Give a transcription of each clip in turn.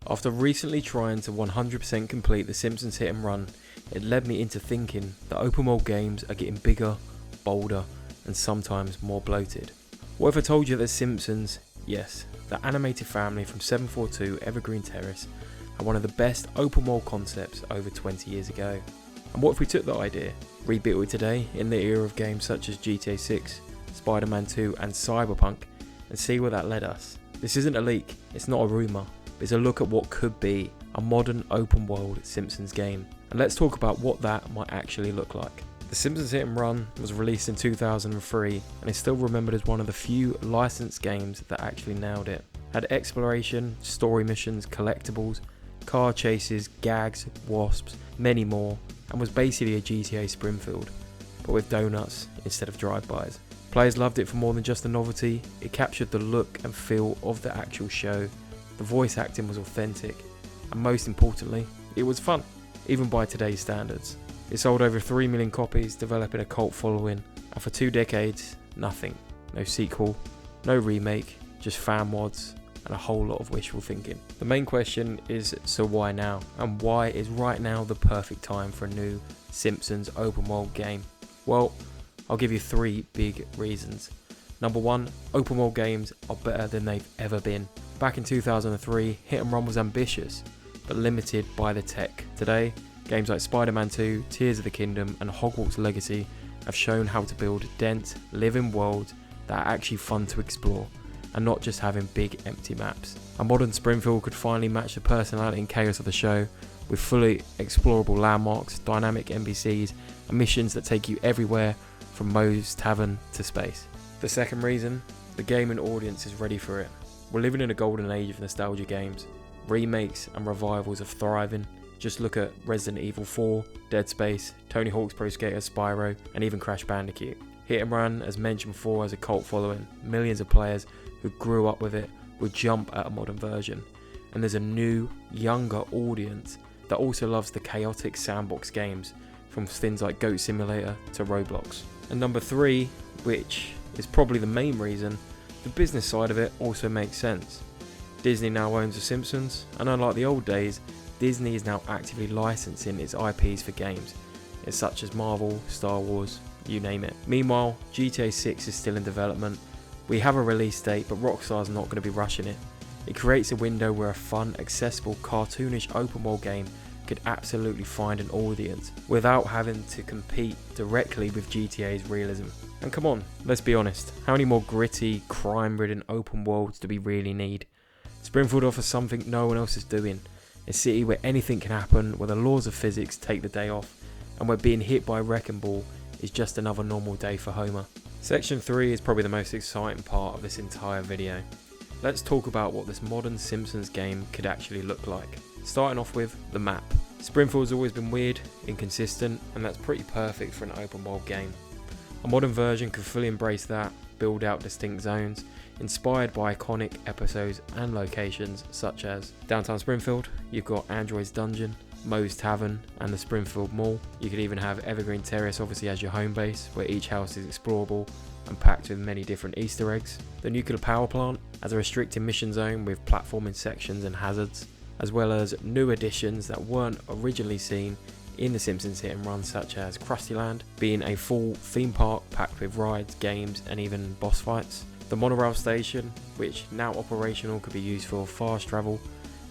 After recently trying to 100% complete the Simpsons Hit Run, it led me into thinking that open world games are getting bigger, bolder, and sometimes more bloated. What if I told you that The Simpsons, yes, the animated family from 742 Evergreen Terrace, had one of the best open world concepts over 20 years ago? And what if we took that idea, rebuilt it today in the era of games such as GTA 6, Spider-Man 2 and Cyberpunk, and see where that led us? This isn't a leak, it's not a rumour, but it's a look at what could be a modern open world Simpsons game. And let's talk about what that might actually look like. The Simpsons Hit Run was released in 2003 and is still remembered as one of the few licensed games that actually nailed it. Had exploration, story missions, collectibles, car chases, gags, wasps, many more, and was basically a GTA Springfield, but with donuts instead of drive-bys. Players loved it for more than just the novelty. It captured the look and feel of the actual show. The voice acting was authentic, and most importantly, it was fun, even by today's standards. It sold over 3 million copies, developing a cult following, and for 2 decades, nothing. No sequel, no remake, just fan mods, and a whole lot of wishful thinking. The main question is, so why now? And why is right now the perfect time for a new Simpsons open world game? Well, I'll give you 3 big reasons. Number 1, open world games are better than they've ever been. Back in 2003, Hit and Run was ambitious, but limited by the tech. Today, games like Spider-Man 2, Tears of the Kingdom and Hogwarts Legacy have shown how to build dense, living worlds that are actually fun to explore, and not just having big empty maps. A modern Springfield could finally match the personality and chaos of the show, with fully explorable landmarks, dynamic NPCs, and missions that take you everywhere from Moe's Tavern to space. The second reason, the gaming audience is ready for it. We're living in a golden age of nostalgia games. Remakes and revivals are thriving. Just look at Resident Evil 4, Dead Space, Tony Hawk's Pro Skater, Spyro, and even Crash Bandicoot. Hit and Run, as mentioned before, has a cult following. Millions of players who grew up with it will jump at a modern version. And there's a new, younger audience that also loves the chaotic sandbox games, from things like Goat Simulator to Roblox. And number 3, which is probably the main reason, the business side of it also makes sense. Disney now owns The Simpsons, and unlike the old days, Disney is now actively licensing its IPs for games, it's such as Marvel, Star Wars, you name it. Meanwhile, GTA 6 is still in development. We have a release date, but Rockstar's not going to be rushing it. It creates a window where a fun, accessible, cartoonish open world game could absolutely find an audience without having to compete directly with GTA's realism. And come on, let's be honest, how many more gritty, crime-ridden open worlds do we really need? Springfield offers something no one else is doing. A city where anything can happen, where the laws of physics take the day off, and where being hit by a wrecking ball is just another normal day for Homer. Section 3 is probably the most exciting part of this entire video. Let's talk about what this modern Simpsons game could actually look like. Starting off with the map. Springfield's always been weird, inconsistent, and that's pretty perfect for an open world game. A modern version could fully embrace that, build out distinct zones, inspired by iconic episodes and locations such as downtown Springfield. You've got Android's Dungeon, Moe's Tavern and the Springfield Mall. You could even have Evergreen Terrace obviously as your home base, where each house is explorable and packed with many different Easter eggs. The nuclear power plant as a restricted mission zone with platforming sections and hazards, as well as new additions that weren't originally seen in the Simpsons Hit and Run, such as Krusty Land being a full theme park packed with rides, games and even boss fights. The monorail station, which now operational, could be used for fast travel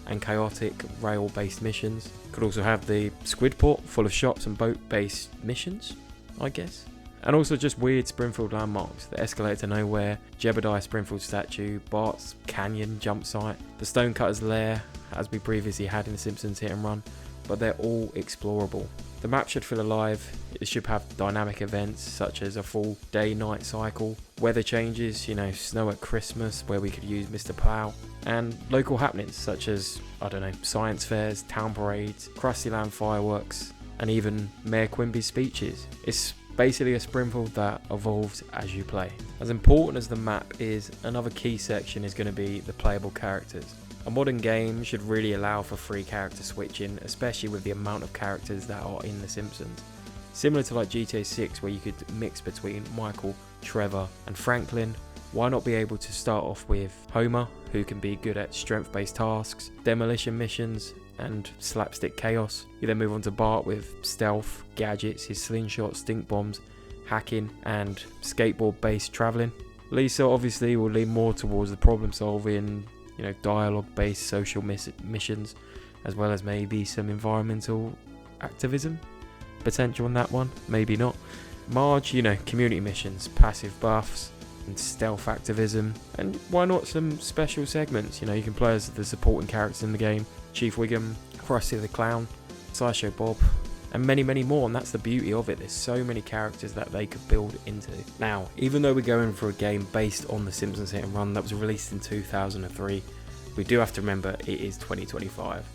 and chaotic rail-based missions. Could also have the Squidport, full of shops and boat-based missions, I guess. And also just weird Springfield landmarks, the escalator to nowhere, Jebediah Springfield statue, Bart's Canyon jump site, the Stonecutter's lair, as we previously had in the Simpsons Hit and Run, but they're all explorable. The map should feel alive. It should have dynamic events such as a full day-night cycle, weather changes, snow at Christmas where we could use Mr. Plow, and local happenings such as, science fairs, town parades, Krusty Land fireworks, and even Mayor Quimby's speeches. It's basically a Springfield that evolves as you play. As important as the map is, another key section is going to be the playable characters. A modern game should really allow for free character switching, especially with the amount of characters that are in The Simpsons. Similar to like GTA 6 where you could mix between Michael, Trevor and Franklin, why not be able to start off with Homer, who can be good at strength-based tasks, demolition missions, and slapstick chaos. You then move on to Bart with stealth, gadgets, his slingshot, stink bombs, hacking, and skateboard-based traveling. Lisa obviously will lean more towards the problem-solving, dialogue-based social missions, as well as maybe some environmental activism potential on that one, maybe not. Marge, community missions, passive buffs, and stealth activism, and why not some special segments? You can play as the supporting characters in the game, Chief Wiggum, Krusty the Clown, Sideshow Bob, and many, many more. And that's the beauty of it. There's so many characters that they could build into. Now, even though we're going for a game based on the Simpsons Hit and Run that was released in 2003, we do have to remember it is 2025,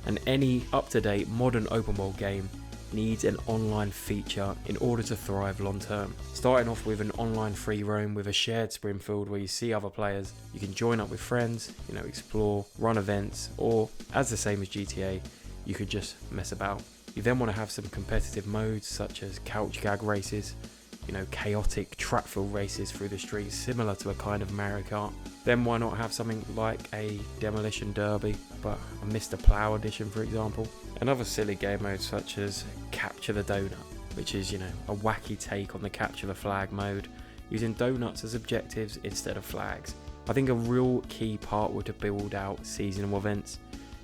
and any up-to-date modern open world game needs an online feature in order to thrive long term. Starting off with an online free roam with a shared Springfield where you see other players, you can join up with friends, explore, run events, or as the same as GTA, you could just mess about. You then want to have some competitive modes such as couch gag races, chaotic track-filled races through the streets similar to a kind of Mario Kart. Then why not have something like a demolition derby, but a Mr. Plow edition, for example. And other silly game modes such as Capture the Donut, which is, a wacky take on the Capture the Flag mode, using donuts as objectives instead of flags. I think a real key part would to build out seasonal events,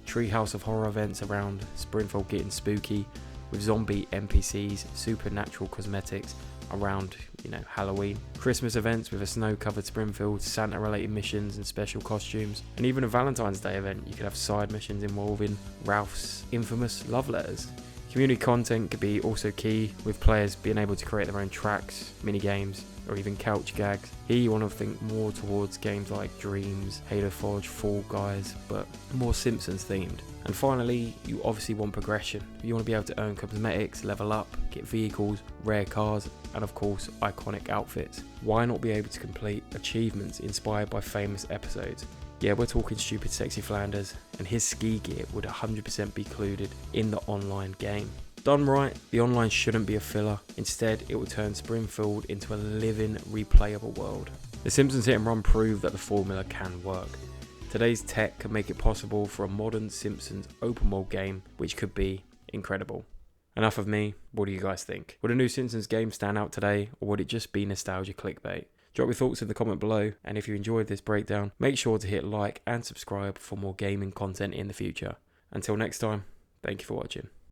Treehouse of Horror events around Springfield getting spooky, with zombie NPCs, supernatural cosmetics around, Halloween, Christmas events with a snow-covered Springfield, Santa-related missions and special costumes, and even a Valentine's Day event. You could have side missions involving Ralph's infamous love letters. Community content could be also key, with players being able to create their own tracks, mini games, or even couch gags. Here you want to think more towards games like Dreams, Halo Forge, Fall Guys, but more Simpsons themed. And finally, you obviously want progression. You want to be able to earn cosmetics, level up, get vehicles, rare cars, and of course, iconic outfits. Why not be able to complete achievements inspired by famous episodes? Yeah, we're talking Stupid Sexy Flanders, and his ski gear would 100% be included in the online game. Done right, the online shouldn't be a filler. Instead, it will turn Springfield into a living, replayable world. The Simpsons Hit and Run proved that the formula can work. Today's tech can make it possible for a modern Simpsons open world game, which could be incredible. Enough of me, what do you guys think? Would a new Simpsons game stand out today, or would it just be nostalgia clickbait? Drop your thoughts in the comment below, and if you enjoyed this breakdown, make sure to hit like and subscribe for more gaming content in the future. Until next time, thank you for watching.